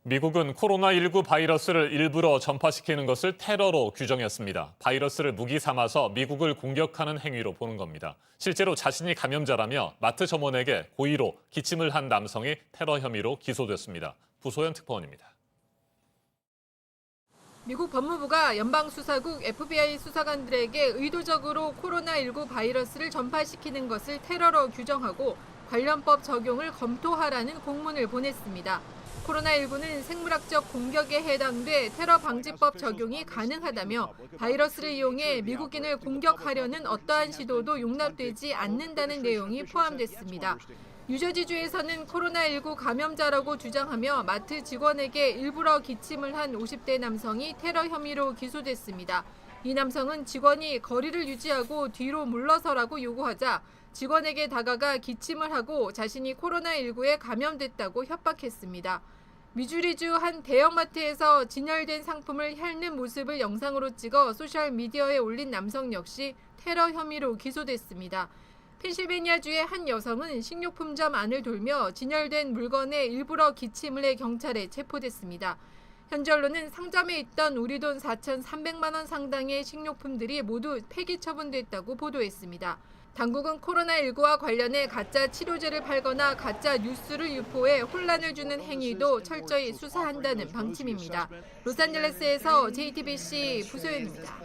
미국은 코로나19 바이러스를 일부러 전파시키는 것을 테러로 규정했습니다. 바이러스를 무기 삼아서 미국을 공격하는 행위로 보는 겁니다. 실제로 자신이 감염자라며 마트 점원에게 고의로 기침을 한 남성이 테러 혐의로 기소됐습니다. 부소연 특파원입니다. 미국 법무부가 연방수사국 FBI 수사관들에게 의도적으로 코로나19 바이러스를 전파시키는 것을 테러로 규정하고 관련법 적용을 검토하라는 공문을 보냈습니다. 코로나19는 생물학적 공격에 해당돼 테러 방지법 적용이 가능하다며 바이러스를 이용해 미국인을 공격하려는 어떠한 시도도 용납되지 않는다는 내용이 포함됐습니다. 뉴저지주에서는 코로나19 감염자라고 주장하며 마트 직원에게 일부러 기침을 한 50대 남성이 테러 혐의로 기소됐습니다. 이 남성은 직원이 거리를 유지하고 뒤로 물러서라고 요구하자 직원에게 다가가 기침을 하고 자신이 코로나19에 감염됐다고 협박했습니다. 미주리주 한 대형마트에서 진열된 상품을 핥는 모습을 영상으로 찍어 소셜미디어에 올린 남성 역시 테러 혐의로 기소됐습니다. 펜실베니아주의 한 여성은 식료품점 안을 돌며 진열된 물건에 일부러 기침을 해 경찰에 체포됐습니다. 현지 언론은 상점에 있던 우리 돈 4,300만 원 상당의 식료품들이 모두 폐기 처분됐다고 보도했습니다. 당국은 코로나19와 관련해 가짜 치료제를 팔거나 가짜 뉴스를 유포해 혼란을 주는 행위도 철저히 수사한다는 방침입니다. 로스앤젤레스에서 JTBC 부소연입니다.